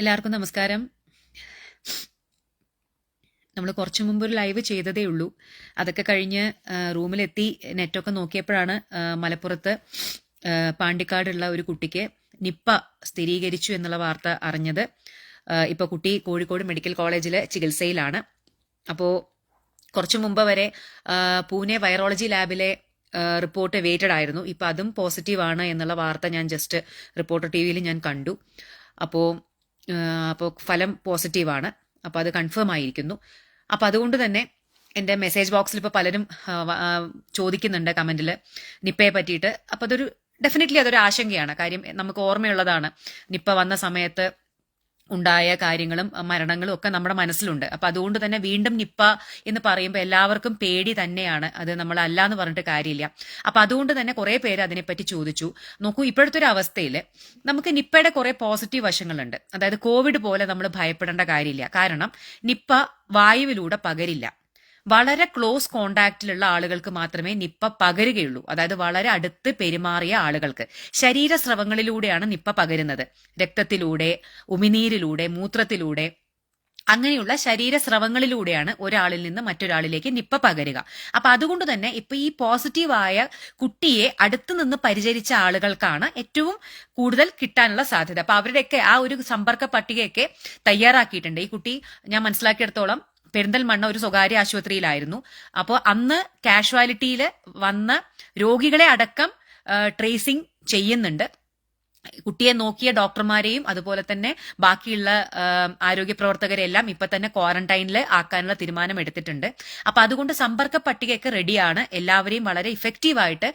എല്ലാവർക്കും നമസ്കാരം. നമ്മൾ കുറച്ചു മുമ്പ് ഒരു ലൈവ് ചെയ്തതേ ഉള്ളൂ. അതൊക്കെ കഴിഞ്ഞ് റൂമിലെത്തി നെറ്റൊക്കെ നോക്കിയപ്പോഴാണ് മലപ്പുറത്ത് പാണ്ടിക്കാടുള്ള ഒരു കുട്ടിക്ക് നിപ്പ സ്ഥിരീകരിച്ചു എന്നുള്ള വാർത്ത അറിഞ്ഞത്. ഇപ്പോൾ കുട്ടി കോഴിക്കോട് മെഡിക്കൽ കോളേജിലെ ചികിത്സയിലാണ്. അപ്പോൾ കുറച്ചു മുമ്പ് വരെ പൂനെ വൈറോളജി ലാബിലെ റിപ്പോർട്ട് വെയിറ്റഡ് ആയിരുന്നു. ഇപ്പം അതും പോസിറ്റീവാണ് എന്നുള്ള വാർത്ത ഞാൻ ജസ്റ്റ് റിപ്പോർട്ടർ ടി വിയിൽ ഞാൻ കണ്ടു. അപ്പോൾ ഫലം പോസിറ്റീവാണ്. അപ്പോൾ അത് കൺഫേം ആയിരിക്കുന്നു. അപ്പോൾ അതുകൊണ്ട് തന്നെ എൻ്റെ മെസ്സേജ് ബോക്സിൽ ഇപ്പോൾ പലരും ചോദിക്കുന്നുണ്ട് കമൻറ്റിൽ നിപ്പയെ പറ്റിയിട്ട്. അപ്പോൾ അതൊരു ഡെഫിനറ്റ്ലി അതൊരു ആശങ്കയാണ്. കാര്യം നമുക്ക് ഓർമ്മയുള്ളതാണ്, നിപ്പ വന്ന സമയത്ത് ഉണ്ടായ കാര്യങ്ങളും മരണങ്ങളും ഒക്കെ നമ്മുടെ മനസ്സിലുണ്ട്. അപ്പൊ അതുകൊണ്ട് തന്നെ വീണ്ടും നിപ്പ എന്ന് പറയുമ്പോൾ എല്ലാവർക്കും പേടി തന്നെയാണ്. അത് നമ്മൾ അല്ലാന്ന് പറഞ്ഞിട്ട് കാര്യമില്ല. അപ്പൊ അതുകൊണ്ട് തന്നെ കുറെ പേര് അതിനെപ്പറ്റി ചോദിച്ചു. നോക്കൂ, ഇപ്പോഴത്തെ ഒരു അവസ്ഥയിൽ നമുക്ക് നിപ്പയുടെ കുറെ പോസിറ്റീവ് വശങ്ങളുണ്ട്. അതായത് കോവിഡ് പോലെ നമ്മൾ ഭയപ്പെടേണ്ട കാര്യമില്ല. കാരണം നിപ്പ വായുവിലൂടെ പകരില്ല. വളരെ ക്ലോസ് കോണ്ടാക്റ്റിലുള്ള ആളുകൾക്ക് മാത്രമേ നിപ്പ പകരുകയുള്ളൂ. അതായത് വളരെ അടുത്ത് പെരുമാറിയ ആളുകൾക്ക്. ശരീരസ്രവങ്ങളിലൂടെയാണ് നിപ്പ പകരുന്നത്. രക്തത്തിലൂടെ, ഉമിനീരിലൂടെ, മൂത്രത്തിലൂടെ, അങ്ങനെയുള്ള ശരീരസ്രവങ്ങളിലൂടെയാണ് ഒരാളിൽ നിന്ന് മറ്റൊരാളിലേക്ക് നിപ്പ പകരുക. അപ്പൊ അതുകൊണ്ട് തന്നെ ഇപ്പൊ ഈ പോസിറ്റീവായ കുട്ടിയെ അടുത്ത് നിന്ന് പരിചരിച്ച ആളുകൾക്കാണ് ഏറ്റവും കൂടുതൽ കിട്ടാനുള്ള സാധ്യത. അപ്പൊ അവരുടെയൊക്കെ ആ ഒരു സമ്പർക്ക പട്ടികയൊക്കെ തയ്യാറാക്കിയിട്ടുണ്ട്. ഈ കുട്ടി ഞാൻ മനസ്സിലാക്കിയെടുത്തോളം പെരിന്തൽമണ്ണ ഒരു സ്വകാര്യ ആശുപത്രിയിലായിരുന്നു. അപ്പോൾ അന്ന് കാഷ്വാലിറ്റിയിൽ വന്ന രോഗികളെ അടക്കം ട്രേസിംഗ് ചെയ്യുന്നുണ്ട്. കുട്ടിയെ നോക്കിയ ഡോക്ടർമാരെയും അതുപോലെ തന്നെ ബാക്കിയുള്ള ആരോഗ്യ പ്രവർത്തകരെല്ലാം ഇപ്പൊ തന്നെ ക്വാറന്റൈനിൽ ആക്കാനുള്ള തീരുമാനം എടുത്തിട്ടുണ്ട്. അപ്പൊ അതുകൊണ്ട് സമ്പർക്ക പട്ടികയൊക്കെ റെഡിയാണ്. എല്ലാവരെയും വളരെ ഇഫക്റ്റീവായിട്ട്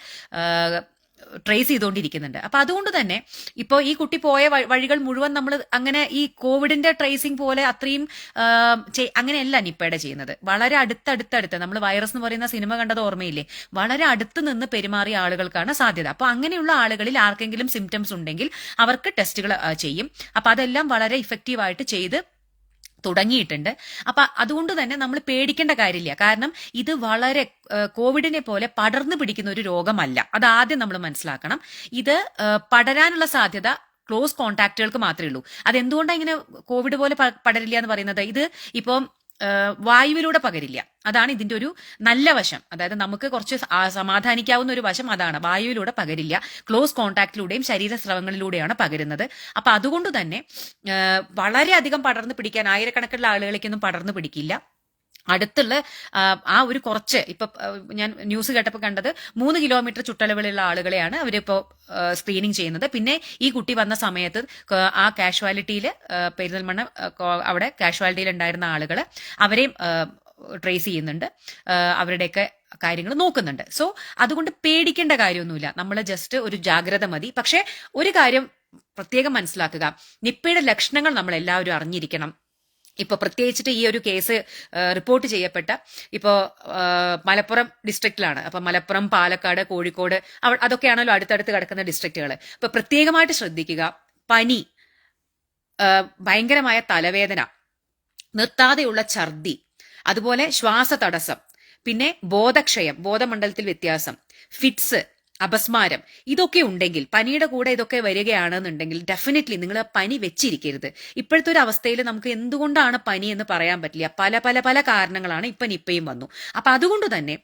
ട്രേസ് ചെയ്തുകൊണ്ടിരിക്കുന്നുണ്ട്. അപ്പൊ അതുകൊണ്ട് തന്നെ ഇപ്പോൾ ഈ കുട്ടി പോയ വഴികൾ മുഴുവൻ നമ്മൾ അങ്ങനെ ഈ കോവിഡിന്റെ ട്രേസിംഗ് പോലെ അത്രയും അങ്ങനെയല്ല നിപ്പയുടെ ചെയ്യുന്നത്. വളരെ അടുത്തടുത്ത് നമ്മൾ വൈറസ് എന്ന് പറയുന്ന സിനിമ കണ്ടത് ഓർമ്മയില്ലേ? വളരെ അടുത്ത് നിന്ന് പെരുമാറിയ ആളുകൾക്കാണ് സാധ്യത. അപ്പൊ അങ്ങനെയുള്ള ആളുകളിൽ ആർക്കെങ്കിലും സിംറ്റംസ് ഉണ്ടെങ്കിൽ അവർക്ക് ടെസ്റ്റുകൾ ചെയ്യും. അപ്പൊ അതെല്ലാം വളരെ ഇഫക്റ്റീവായിട്ട് ചെയ്ത് തുടങ്ങിയിട്ടുണ്ട്. അപ്പൊ അതുകൊണ്ട് തന്നെ നമ്മൾ പേടിക്കേണ്ട കാര്യമില്ല. കാരണം ഇത് വളരെ കോവിഡിനെ പോലെ പടർന്നു പിടിക്കുന്ന ഒരു രോഗമല്ല. അത് ആദ്യം നമ്മൾ മനസ്സിലാക്കണം. ഇത് പടരാനുള്ള സാധ്യത ക്ലോസ് കോണ്ടാക്റ്റുകൾക്ക് മാത്രമേ ഉള്ളൂ. അതെന്തുകൊണ്ടാണ് ഇങ്ങനെ കോവിഡ് പോലെ പടരില്ല എന്ന് പറയുന്നത്? ഇത് ഇപ്പം വായുവിലൂടെ പകരില്ല. അതാണ് ഇതിന്റെ ഒരു നല്ല വശം. അതായത് നമുക്ക് കുറച്ച് സമാധാനിക്കാവുന്ന ഒരു വശം അതാണ്. വായുവിലൂടെ പകരില്ല, ക്ലോസ് കോണ്ടാക്റ്റിലൂടെയും ശരീരസ്രവങ്ങളിലൂടെയാണ് പകരുന്നത്. അപ്പൊ അതുകൊണ്ട് തന്നെ വളരെയധികം പടർന്നു പിടിക്കാൻ ആയിരക്കണക്കിനുള്ള ആളുകളേക്കൊന്നും പടർന്നു പിടിക്കില്ല. അടുത്തുള്ള ആ ഒരു കുറച്ച് ഇപ്പൊ ഞാൻ ന്യൂസ് കേട്ടപ്പോൾ കണ്ടത് 3 കിലോമീറ്റർ ചുറ്റളവിലുള്ള ആളുകളെയാണ് അവരിപ്പോ സ്ക്രീനിങ് ചെയ്യുന്നത്. പിന്നെ ഈ കുട്ടി വന്ന സമയത്ത് ആ കാഷ്വാലിറ്റിയിൽ പെരിന്തൽമണ്ണ അവിടെ കാഷ്വാലിറ്റിയിൽ ഉണ്ടായിരുന്ന ആളുകൾ അവരെയും ട്രേസ് ചെയ്യുന്നുണ്ട്, അവരുടെയൊക്കെ കാര്യങ്ങൾ നോക്കുന്നുണ്ട്. സോ അതുകൊണ്ട് പേടിക്കേണ്ട കാര്യമൊന്നുമില്ല. നമ്മൾ ജസ്റ്റ് ഒരു ജാഗ്രത മതി. പക്ഷെ ഒരു കാര്യം പ്രത്യേകം മനസ്സിലാക്കുക, നിപ്പയുടെ ലക്ഷണങ്ങൾ നമ്മൾ എല്ലാവരും അറിഞ്ഞിരിക്കണം. ഇപ്പൊ പ്രത്യേകിച്ചിട്ട് ഈ ഒരു കേസ് റിപ്പോർട്ട് ചെയ്യപ്പെട്ട ഇപ്പോ മലപ്പുറം ഡിസ്ട്രിക്റ്റിലാണ്. അപ്പൊ മലപ്പുറം, പാലക്കാട്, കോഴിക്കോട് അതൊക്കെയാണല്ലോ അടുത്തടുത്ത് കിടക്കുന്ന ഡിസ്ട്രിക്റ്റുകൾ. അപ്പൊ പ്രത്യേകമായിട്ട് ശ്രദ്ധിക്കുക. പനി, ഭയങ്കരമായ തലവേദന, നിർത്താതെയുള്ള ഛർദി, അതുപോലെ ശ്വാസതടസ്സം, പിന്നെ ബോധക്ഷയം, ബോധമണ്ഡലത്തിൽ വ്യത്യാസം, ഫിറ്റ്സ്, അപസ്മാരം, ഇതൊക്കെ ഉണ്ടെങ്കിൽ, പനിയുടെ കൂടെ ഇതൊക്കെ വരികയാണെന്നുണ്ടെങ്കിൽ ഡെഫിനറ്റ്ലി നിങ്ങൾ പനി വെച്ചിരിക്കരുത്. ഇപ്പോഴത്തെ ഒരു അവസ്ഥയിൽ നമുക്ക് എന്തുകൊണ്ടാണ് പനി എന്ന് പറയാൻ പറ്റില്ല. പല പല പല കാരണങ്ങളാണ്. ഇപ്പൊ നിപ്പയും വന്നു. അപ്പൊ അതുകൊണ്ട് തന്നെ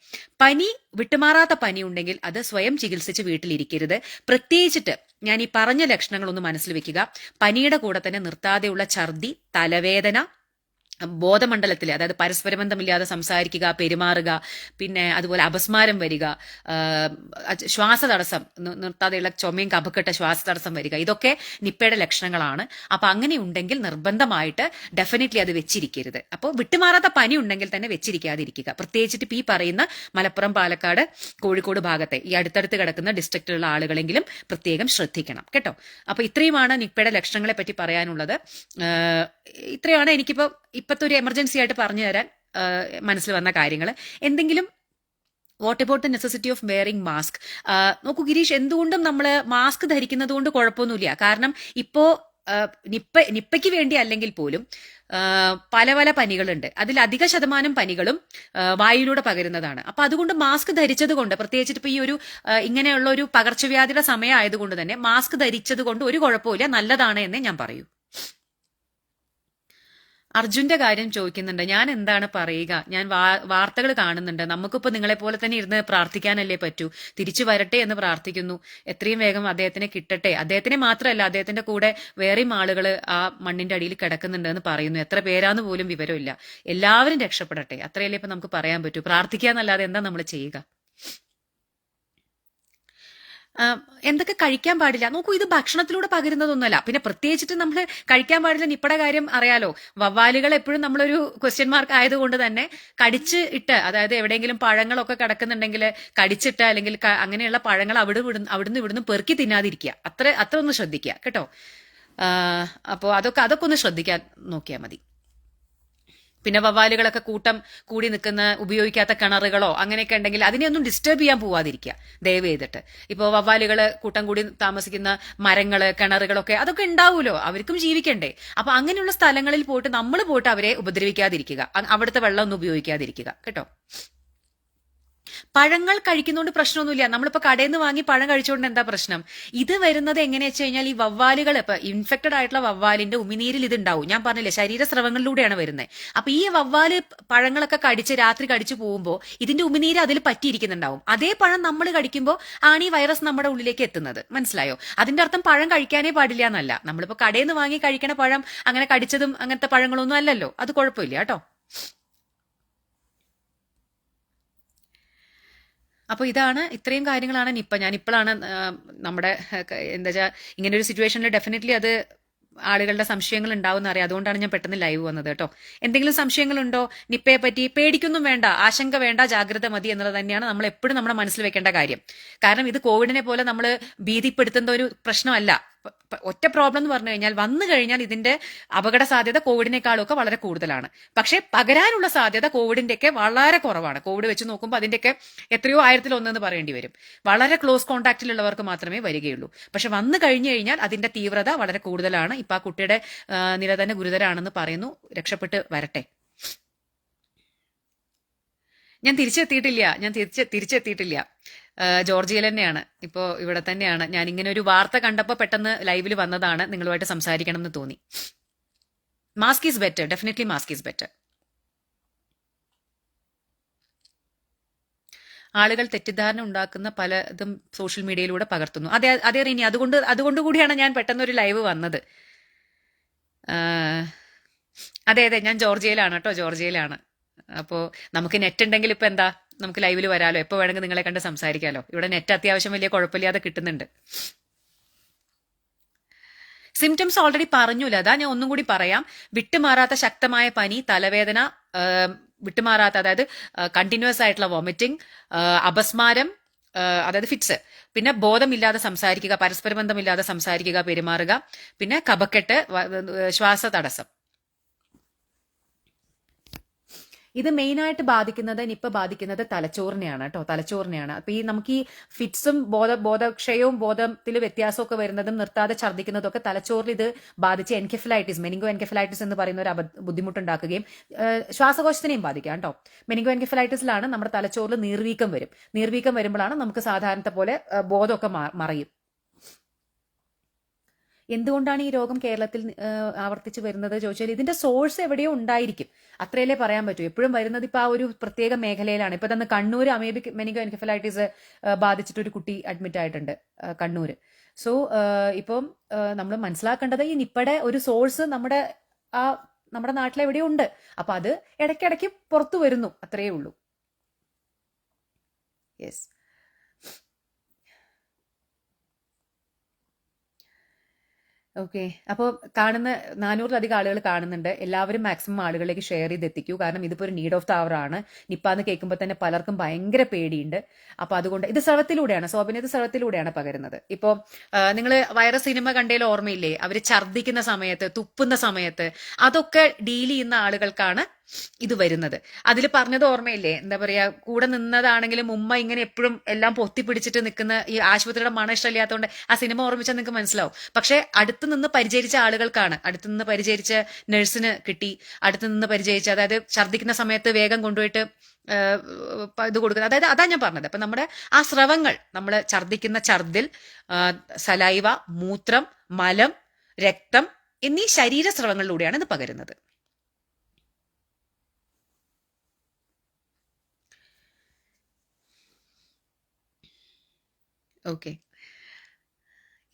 പനി, വിട്ടുമാറാത്ത പനി ഉണ്ടെങ്കിൽ അത് സ്വയം ചികിത്സിച്ച് വീട്ടിലിരിക്കരുത്. പ്രത്യേകിച്ചിട്ട് ഞാൻ ഈ പറഞ്ഞ ലക്ഷണങ്ങളൊന്ന് മനസ്സിൽ വെക്കുക. പനിയുടെ കൂടെ തന്നെ നിർത്താതെയുള്ള ഛർദി, തലവേദന, ബോധമണ്ഡലത്തിൽ അതായത് പരസ്പര ബന്ധമില്ലാതെ സംസാരിക്കുക, പെരുമാറുക, പിന്നെ അതുപോലെ അപസ്മാരം വരിക, ശ്വാസതടസ്സം, നിർത്താതെയുള്ള ചുമയും കഫക്കെട്ട ശ്വാസതടസ്സം വരിക, ഇതൊക്കെ നിപ്പയുടെ ലക്ഷണങ്ങളാണ്. അപ്പൊ അങ്ങനെ ഉണ്ടെങ്കിൽ നിർബന്ധമായിട്ട് ഡെഫിനറ്റ്ലി അത് വെച്ചിരിക്കരുത്. അപ്പോൾ വിട്ടുമാറാത്ത പനി ഉണ്ടെങ്കിൽ തന്നെ വെച്ചിരിക്കാതിരിക്കുക. പ്രത്യേകിച്ചിട്ട് ഈ പറയുന്ന മലപ്പുറം, പാലക്കാട്, കോഴിക്കോട് ഭാഗത്തെ ഈ അടുത്തടുത്ത് കിടക്കുന്ന ഡിസ്ട്രിക്റ്റിലുള്ള ആളുകളെങ്കിലും പ്രത്യേകം ശ്രദ്ധിക്കണം കേട്ടോ. അപ്പൊ ഇത്രയുമാണ് നിപ്പയുടെ ലക്ഷണങ്ങളെ പറ്റി പറയാനുള്ളത്. ഇത്രയാണ് എനിക്കിപ്പോ ഇപ്പത്തെ ഒരു എമർജൻസി ആയിട്ട് പറഞ്ഞു തരാൻ മനസ്സിൽ വന്ന കാര്യങ്ങൾ. എന്തെങ്കിലും what about the necessity of wearing mask? നോക്കൂ ഗിരീഷ്, എന്തുകൊണ്ടും നമ്മൾ മാസ്ക് ധരിക്കുന്നത് കൊണ്ട് കുഴപ്പമൊന്നുമില്ല. കാരണം ഇപ്പോ നിപ്പയ്ക്ക് വേണ്ടി അല്ലെങ്കിൽ പോലും പല പല പനികളുണ്ട്. അതിൽ അധിക ശതമാനം പനികളും വായുവിലൂടെ പകരുന്നതാണ്. അപ്പൊ അതുകൊണ്ട് മാസ്ക് ധരിച്ചത് കൊണ്ട്, പ്രത്യേകിച്ചിട്ട് ഇപ്പൊ ഈ ഒരു ഇങ്ങനെയുള്ള ഒരു പകർച്ചവ്യാധിയുടെ സമയം ആയതുകൊണ്ട് തന്നെ മാസ്ക് ധരിച്ചത് കൊണ്ട് ഒരു കുഴപ്പമില്ല, നല്ലതാണ് എന്നേ ഞാൻ പറയൂ. അർജുന്റെ കാര്യം ചോദിക്കുന്നുണ്ട്. ഞാൻ എന്താണ് പറയുക? ഞാൻ വാർത്തകൾ കാണുന്നുണ്ട്. നമുക്കിപ്പോ നിങ്ങളെ പോലെ തന്നെ ഇരുന്ന് പ്രാർത്ഥിക്കാനല്ലേ പറ്റൂ. തിരിച്ചു വരട്ടെ എന്ന് പ്രാർത്ഥിക്കുന്നു. എത്രയും വേഗം അദ്ദേഹത്തിനെ കിട്ടട്ടെ. അദ്ദേഹത്തിനെ മാത്രമല്ല, അദ്ദേഹത്തിന്റെ കൂടെ വേറെയും ആളുകൾ ആ മണ്ണിന്റെ അടിയിൽ കിടക്കുന്നുണ്ട് എന്ന് പറയുന്നു. എത്ര പേരാന്ന് പോലും വിവരമില്ല. എല്ലാവരും രക്ഷപ്പെടട്ടെ, അത്രയല്ലേ ഇപ്പൊ നമുക്ക് പറയാൻ പറ്റൂ. പ്രാർത്ഥിക്കാന്നല്ലാതെ എന്താ നമ്മൾ ചെയ്യുക? എന്തൊക്കെ കഴിക്കാൻ പാടില്ല നോക്കൂ. ഇത് ഭക്ഷണത്തിലൂടെ പകരുന്നതൊന്നുമല്ല. പിന്നെ പ്രത്യേകിച്ചിട്ട് നമ്മൾ കഴിക്കാൻ പാടില്ല നിപ്പടെ കാര്യം അറിയാലോ. വവ്വാലുകൾ എപ്പോഴും നമ്മളൊരു ക്വസ്റ്റ്യൻ മാർക്ക് ആയതുകൊണ്ട് തന്നെ കടിച്ച് ഇട്ട്, അതായത് എവിടെയെങ്കിലും പഴങ്ങളൊക്കെ കിടക്കുന്നുണ്ടെങ്കിൽ കടിച്ചിട്ട്, അല്ലെങ്കിൽ അങ്ങനെയുള്ള പഴങ്ങൾ അവിടുന്ന് ഇവിടുന്ന് പെറുക്കി തിന്നാതിരിക്കുക. അത്ര ഒന്ന് ശ്രദ്ധിക്കുക കേട്ടോ. അപ്പോൾ അതൊക്കെ ഒന്ന് ശ്രദ്ധിക്കാൻ നോക്കിയാൽ മതി. പിന്നെ വവ്വാലുകളൊക്കെ കൂട്ടം കൂടി നിൽക്കുന്ന ഉപയോഗിക്കാത്ത കിണറുകളോ അങ്ങനെയൊക്കെ ഉണ്ടെങ്കിൽ അതിനെയൊന്നും ഡിസ്റ്റർബ് ചെയ്യാൻ പോവാതിരിക്കുക ദയവ് ചെയ്തിട്ട്. ഇപ്പോൾ വവ്വാലുകൾ കൂട്ടം കൂടി താമസിക്കുന്ന മരങ്ങള്, കിണറുകളൊക്കെ അതൊക്കെ ഉണ്ടാവുമല്ലോ, അവർക്കും ജീവിക്കണ്ടേ. അപ്പൊ അങ്ങനെയുള്ള സ്ഥലങ്ങളിൽ പോയിട്ട് നമ്മൾ പോയിട്ട് അവരെ ഉപദ്രവിക്കാതിരിക്കുക, അവിടുത്തെ വെള്ളം ഒന്നും ഉപയോഗിക്കാതിരിക്കുക കേട്ടോ. പഴങ്ങൾ കഴിക്കുന്നതുകൊണ്ട് പ്രശ്നമൊന്നുമില്ല. നമ്മളിപ്പോ കടയിൽ നിന്ന് വാങ്ങി പഴം കഴിച്ചുകൊണ്ട് എന്താ പ്രശ്നം? ഇത് വരുന്നത് എങ്ങനെയാ വെച്ച് കഴിഞ്ഞാൽ ഈ വവ്വാലുകൾ, ഇപ്പൊ ഇൻഫെക്റ്റഡ് ആയിട്ടുള്ള വവ്വാലിന്റെ ഉമിനീരിൽ ഇത് ഉണ്ടാവും. ഞാൻ പറഞ്ഞില്ലേ, ശരീരസ്രവങ്ങളിലൂടെയാണ് വരുന്നത്. അപ്പൊ ഈ വവ്വാല് പഴങ്ങളൊക്കെ കടിച്ച് രാത്രി കടിച്ചു പോകുമ്പോൾ ഇതിന്റെ ഉമിനീര് അതിൽ പറ്റിയിരിക്കുന്നുണ്ടാവും. അതേ പഴം നമ്മൾ കഴിക്കുമ്പോൾ ആണ് ഈ വൈറസ് നമ്മുടെ ഉള്ളിലേക്ക് എത്തുന്നത്. മനസ്സിലായോ? അതിന്റെ അർത്ഥം പഴം കഴിക്കാനേ പാടില്ല എന്നല്ല. നമ്മളിപ്പോ കടയിൽ നിന്ന് വാങ്ങി കഴിക്കണ പഴം അങ്ങനെ കടിച്ചതും അങ്ങനത്തെ പഴങ്ങളൊന്നും അല്ലല്ലോ. അത് കുഴപ്പമില്ല കേട്ടോ. അപ്പോൾ ഇത്രയും കാര്യങ്ങളാണ് നിപ്പ. ഞാൻ ഇപ്പോഴാണ് നമ്മുടെ എന്താ വെച്ചാൽ ഇങ്ങനെ ഒരു സിറ്റുവേഷനിൽ ഡെഫിനറ്റ്ലി അത് ആളുകളുടെ സംശയങ്ങൾ ഉണ്ടാവും അറിയാം. അതുകൊണ്ടാണ് ഞാൻ പെട്ടെന്ന് ലൈവ് വന്നത് കേട്ടോ. എന്തെങ്കിലും സംശയങ്ങളുണ്ടോ നിപ്പയെ പറ്റി? പേടിക്കൊന്നും വേണ്ട, ആശങ്ക വേണ്ട, ജാഗ്രത മതി എന്നുള്ളത് തന്നെയാണ് നമ്മൾ എപ്പോഴും നമ്മുടെ മനസ്സിൽ വെക്കേണ്ട കാര്യം. കാരണം ഇത് കോവിഡിനെ പോലെ നമ്മൾ ഭീതിപ്പെടുത്തുന്ന ഒരു പ്രശ്നമല്ല. ഒറ്റ പ്രോബ്ലം എന്ന് പറഞ്ഞു കഴിഞ്ഞാൽ, വന്നു കഴിഞ്ഞാൽ ഇതിന്റെ അപകട സാധ്യത കോവിഡിനേക്കാളും ഒക്കെ വളരെ കൂടുതലാണ്. പക്ഷെ പകരാനുള്ള സാധ്യത കോവിഡിന്റെയൊക്കെ വളരെ കുറവാണ്. കോവിഡ് വെച്ച് നോക്കുമ്പോൾ അതിന്റെയൊക്കെ എത്രയോ 1000-1 എന്ന് പറയേണ്ടി വരും. വളരെ ക്ലോസ് കോൺടാക്റ്റിലുള്ളവർക്ക് മാത്രമേ വരികയുള്ളൂ. പക്ഷെ വന്നു കഴിഞ്ഞു കഴിഞ്ഞാൽ അതിന്റെ തീവ്രത വളരെ കൂടുതലാണ്. ഇപ്പൊ ആ കുട്ടിയുടെ നില തന്നെ ഗുരുതരാണെന്ന് പറയുന്നു. രക്ഷപ്പെട്ട് വരട്ടെ. ഞാൻ തിരിച്ചെത്തിയിട്ടില്ല. ജോർജിയയിൽ തന്നെയാണ്, ഇപ്പോ ഇവിടെ തന്നെയാണ്. ഞാൻ ഇങ്ങനെ ഒരു വാർത്ത കണ്ടപ്പോൾ പെട്ടെന്ന് ലൈവിൽ വന്നതാണ്, നിങ്ങളുമായിട്ട് സംസാരിക്കണം എന്ന് തോന്നി. Mask is better, definitely mask is better. ആളുകൾ തെറ്റിദ്ധാരണ ഉണ്ടാക്കുന്ന പലതും സോഷ്യൽ മീഡിയയിലൂടെ പകർത്തുന്നു. അതെ റീനി, അതുകൊണ്ട് കൂടിയാണ് ഞാൻ പെട്ടെന്ന് ഒരു ലൈവ് വന്നത്. അതെ ഞാൻ ജോർജിയയിലാണ് കേട്ടോ, ജോർജിയയിലാണ്. അപ്പോൾ നമുക്ക് നെറ്റ് ഉണ്ടെങ്കിൽ ഇപ്പൊ എന്താ, നമുക്ക് ലൈവിൽ വരാലോ, എപ്പോൾ വേണമെങ്കിൽ നിങ്ങളെ കണ്ട് സംസാരിക്കാലോ. ഇവിടെ നെറ്റ് അത്യാവശ്യം വലിയ കുഴപ്പമില്ലാതെ കിട്ടുന്നുണ്ട്. സിംറ്റംസ് ഓൾറെഡി പറഞ്ഞില്ല, അതാ ഞാൻ ഒന്നും കൂടി പറയാം. വിട്ടുമാറാത്ത ശക്തമായ പനി, തലവേദന, വിട്ടുമാറാത്ത അതായത് കണ്ടിന്യൂസ് ആയിട്ടുള്ള വോമിറ്റിംഗ്, അപസ്മാരം, അതായത് ഫിറ്റ്സ്, പിന്നെ ബോധമില്ലാതെ സംസാരിക്കുക, പരസ്പര ബന്ധമില്ലാതെ സംസാരിക്കുക, പെരുമാറുക, പിന്നെ കഫക്കെട്ട്, ശ്വാസ തടസ്സം. ഇത് മെയിനായിട്ട് നിപ്പ ബാധിക്കുന്നത് തലച്ചോറിനെയാണ് കേട്ടോ, തലച്ചോറിനെയാണ്. അപ്പൊ നമുക്ക് ഈ ഫിറ്റ്സും ബോധക്ഷയവും ബോധത്തിൽ വ്യത്യാസമൊക്കെ വരുന്നതും നിർത്താതെ ഛർദ്ദിക്കുന്നതും ഒക്കെ തലച്ചോറിൽ ഇത് ബാധിച്ച് എൻകെഫലൈറ്റിസ്, മെനിങ്കോ എൻകെഫലൈറ്റിസ് എന്ന് പറയുന്ന ഒരു ബുദ്ധിമുട്ടുണ്ടാക്കുകയും ശ്വാസകോശത്തിനെയും ബാധിക്കാം കേട്ടോ. മെനിങ്കോ എൻകെഫലൈറ്റിസിലാണ് നമ്മുടെ തലച്ചോറിൽ നീർവീക്കം വരും. നീർവീക്കം വരുമ്പോഴാണ് നമുക്ക് സാധാരണത്തെ പോലെ ബോധമൊക്കെ മറയും. എന്തുകൊണ്ടാണ് ഈ രോഗം കേരളത്തിൽ ആവർത്തിച്ച് വരുന്നത് ചോദിച്ചാൽ ഇതിന്റെ സോഴ്സ് എവിടെയോ ഉണ്ടായിരിക്കും, അത്രയല്ലേ പറയാൻ പറ്റൂ. എപ്പോഴും വരുന്നത് ഇപ്പൊ ആ ഒരു പ്രത്യേക മേഖലയിലാണ്. ഇപ്പൊ തന്നെ കണ്ണൂർ അമേബിക് മെനിങ്കോ എൻകെഫലൈറ്റിസ് ബാധിച്ചിട്ട് ഒരു കുട്ടി അഡ്മിറ്റ് ആയിട്ടുണ്ട് കണ്ണൂര്. സോ ഇപ്പം നമ്മൾ മനസ്സിലാക്കേണ്ടത് ഈ നിപ്പയുടെ ഒരു സോഴ്സ് നമ്മുടെ നാട്ടിലെവിടെയോ ഉണ്ട്. അപ്പൊ അത് ഇടയ്ക്കിടയ്ക്ക് പുറത്തു വരുന്നു, അത്രയേ ഉള്ളൂ. യെസ്. ഓക്കെ, അപ്പോൾ 400-ലധികം ആളുകൾ കാണുന്നുണ്ട്. എല്ലാവരും മാക്സിമം ആളുകളിലേക്ക് ഷെയർ ചെയ്ത് എത്തിക്കൂ. കാരണം ഇതിപ്പോൾ ഒരു നീഡ് ഓഫ് ദ അവർ ആണ്. നിപ്പ എന്ന് കേൾക്കുമ്പോൾ തന്നെ പലർക്കും ഭയങ്കര പേടിയുണ്ട്. അപ്പൊ അതുകൊണ്ട് ഇത് സ്രവത്തിലൂടെയാണ് പകരുന്നത്. ഇപ്പോൾ നിങ്ങൾ വൈറസ് സിനിമ കണ്ടതിൽ ഓർമ്മയില്ലേ, അവർ ഛർദ്ദിക്കുന്ന സമയത്ത്, തുപ്പുന്ന സമയത്ത്, അതൊക്കെ ഡീൽ ചെയ്യുന്ന ആളുകൾക്കാണ് ഇത് വരുന്നത്. അതിൽ പറഞ്ഞത് ഓർമ്മയില്ലേ, എന്താ പറയാ, കൂടെ നിന്നതാണെങ്കിലും ഉമ്മ ഇങ്ങനെ എപ്പോഴും എല്ലാം പൊത്തിപ്പിടിച്ചിട്ട് നിൽക്കുന്ന, ഈ ആശുപത്രിയുടെ മണം ഇഷ്ടമില്ലാത്തതുകൊണ്ട് ആ സിനിമ ഓർമ്മിച്ചാൽ നിങ്ങൾക്ക് മനസ്സിലാവും. പക്ഷെ അടുത്ത് നിന്ന് പരിചരിച്ച ആളുകൾക്കാണ്, അടുത്ത് നിന്ന് പരിചരിച്ച നഴ്സിന് കിട്ടി, അടുത്ത് നിന്ന് പരിചരിച്ച, അതായത് ഛർദ്ദിക്കുന്ന സമയത്ത് വേഗം കൊണ്ടുപോയിട്ട് ഇത് കൊടുക്കുന്നത്. അതായത് അതാ ഞാൻ പറഞ്ഞത്. അപ്പൊ നമ്മുടെ ആ സ്രവങ്ങൾ, നമ്മൾ ഛർദ്ദിക്കുന്ന ഛർദിൽ, സലൈവ, മൂത്രം, മലം, രക്തം എന്നീ ശരീരസ്രവങ്ങളിലൂടെയാണ് ഇത് പകരുന്നത്. ഓക്കെ.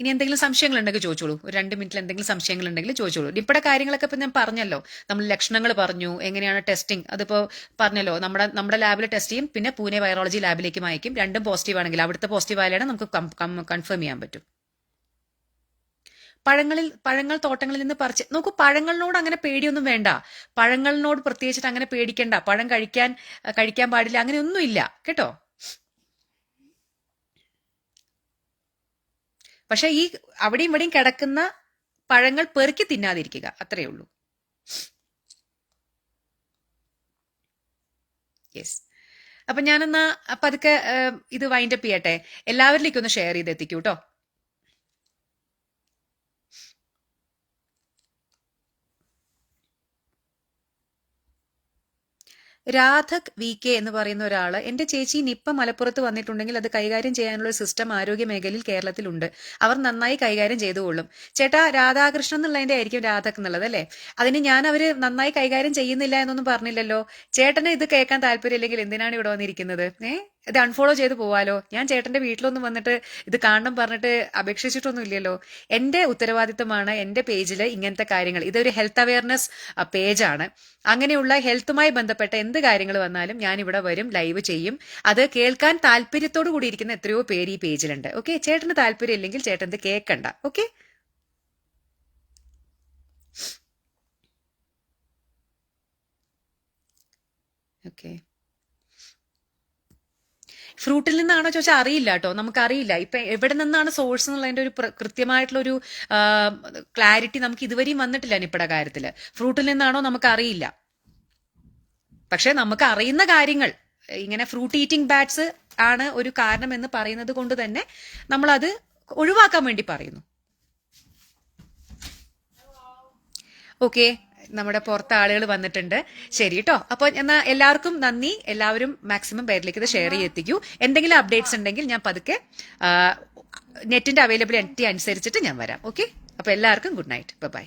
ഇനി എന്തെങ്കിലും സംശയങ്ങൾ ഉണ്ടെങ്കിൽ ചോദിച്ചോളൂ. ഒരു 2 മിനിറ്റിൽ എന്തെങ്കിലും സംശയങ്ങൾ ഉണ്ടെങ്കിൽ ചോദിച്ചോളൂ. നിപ്പയുടെ കാര്യങ്ങളൊക്കെ ഇപ്പൊ ഞാൻ പറഞ്ഞല്ലോ. നമ്മൾ ലക്ഷണങ്ങൾ പറഞ്ഞു, എങ്ങനെയാണ് ടെസ്റ്റിംഗ് അതിപ്പോ പറഞ്ഞല്ലോ. നമ്മുടെ ലാബിൽ ടെസ്റ്റ് ചെയ്യും, പിന്നെ പൂനെ വൈറോളജി ലാബിലേക്ക് അയക്കും. രണ്ടും പോസിറ്റീവ് ആണെങ്കിൽ അവിടുത്തെ പോസിറ്റീവ് ആയാലാണ് നമുക്ക് കൺഫേം ചെയ്യാൻ പറ്റും. പഴങ്ങൾ തോട്ടങ്ങളിൽ നിന്ന് പറിച്ച് നോക്കൂ. പഴങ്ങളിനോട് അങ്ങനെ പേടിയൊന്നും വേണ്ട. പഴങ്ങളിനോട് പ്രത്യേകിച്ചിട്ട് അങ്ങനെ പേടിക്കണ്ട. പഴം കഴിക്കാൻ പാടില്ല, അങ്ങനെയൊന്നും ഇല്ല കേട്ടോ. പക്ഷെ ഈ അവിടെയും ഇവിടെയും കിടക്കുന്ന പഴങ്ങൾ പെറുക്കി തിന്നാതിരിക്കുക, അത്രയേ ഉള്ളൂ. യെസ്. അപ്പൊ ഞാനെന്നാ പതുക്കെ ഇത് വൈൻഡപ്പ് ചെയ്യട്ടെ. എല്ലാവരിലേക്കും ഒന്ന് ഷെയർ ചെയ്ത് എത്തിക്കൂ കേട്ടോ. രാധക് വി കെ എന്ന് പറയുന്ന ഒരാള്, എന്റെ ചേച്ചി നിപ്പ മലപ്പുറത്ത് വന്നിട്ടുണ്ടെങ്കിൽ അത് കൈകാര്യം ചെയ്യാനുള്ള സിസ്റ്റം ആരോഗ്യ മേഖലയിൽ കേരളത്തിലുണ്ട്. അവർ നന്നായി കൈകാര്യം ചെയ്തുകൊള്ളും. ചേട്ടാ, രാധാകൃഷ്ണൻ എന്നുള്ളതിന്റെ ആയിരിക്കും രാധക് എന്നുള്ളത് അല്ലേ? അതിന് ഞാൻ അവര് നന്നായി കൈകാര്യം ചെയ്യുന്നില്ല എന്നൊന്നും പറഞ്ഞില്ലല്ലോ. ചേട്ടന് ഇത് കേൾക്കാൻ താല്പര്യമില്ലെങ്കിൽ എന്തിനാണ് ഇവിടെ വന്നിരിക്കുന്നത്? ഇത് അൺഫോളോ ചെയ്ത് പോവാലോ. ഞാൻ ചേട്ടന്റെ വീട്ടിലൊന്നും വന്നിട്ട് ഇത് കാണണം പറഞ്ഞിട്ട് അപേക്ഷിച്ചിട്ടൊന്നും ഇല്ലല്ലോ. എന്റെ ഉത്തരവാദിത്തമാണ് എന്റെ പേജിൽ ഇങ്ങനത്തെ കാര്യങ്ങൾ. ഇതൊരു ഹെൽത്ത് അവയർനെസ് പേജാണ്. അങ്ങനെയുള്ള ഹെൽത്തുമായി ബന്ധപ്പെട്ട എന്ത് കാര്യങ്ങൾ വന്നാലും ഞാൻ ഇവിടെ വരും, ലൈവ് ചെയ്യും. അത് കേൾക്കാൻ താല്പര്യത്തോടു കൂടി ഇരിക്കുന്ന എത്രയോ പേര് ഈ പേജിലുണ്ട്. ഓക്കെ, ചേട്ടന് താല്പര്യം ഇല്ലെങ്കിൽ ചേട്ടൻ ഇത് കേൾക്കണ്ട. ഓക്കെ. ഓക്കെ. ഫ്രൂട്ടിൽ നിന്നാണോ ചോദിച്ചാൽ അറിയില്ല കേട്ടോ, നമുക്കറിയില്ല. ഇപ്പൊ എവിടെ നിന്നാണ് സോഴ്സ് എന്നുള്ളതിന്റെ ഒരു കൃത്യമായിട്ടുള്ള ഒരു ക്ലാരിറ്റി നമുക്ക് ഇതുവരെയും വന്നിട്ടില്ല നിപ്പയുടെ കാര്യത്തില്. ഫ്രൂട്ടിൽ നിന്നാണോ നമുക്കറിയില്ല. പക്ഷെ നമുക്ക് അറിയുന്ന കാര്യങ്ങൾ, ഇങ്ങനെ ഫ്രൂട്ട് ഈറ്റിംഗ് ബാറ്റ്സ് ആണ് ഒരു കാരണം എന്ന് പറയുന്നത് കൊണ്ട് തന്നെ നമ്മൾ അത് ഒഴിവാക്കാൻ വേണ്ടി പറയുന്നു. ഓക്കെ, നമ്മുടെ പുറത്ത് ആളുകൾ വന്നിട്ടുണ്ട്. ശരി കേട്ടോ. അപ്പൊ എന്നാ എല്ലാവർക്കും നന്ദി. എല്ലാവരും മാക്സിമം പേരിലേക്ക് ഇത് ഷെയർ ചെയ്തെത്തിക്കൂ. എന്തെങ്കിലും അപ്ഡേറ്റ്സ് ഉണ്ടെങ്കിൽ ഞാൻ പതുക്കെ നെറ്റിന്റെ അവൈലബിലിറ്റി അനുസരിച്ചിട്ട് ഞാൻ വരാം. ഓക്കെ, അപ്പൊ എല്ലാവർക്കും ഗുഡ് നൈറ്റ്. ബൈ.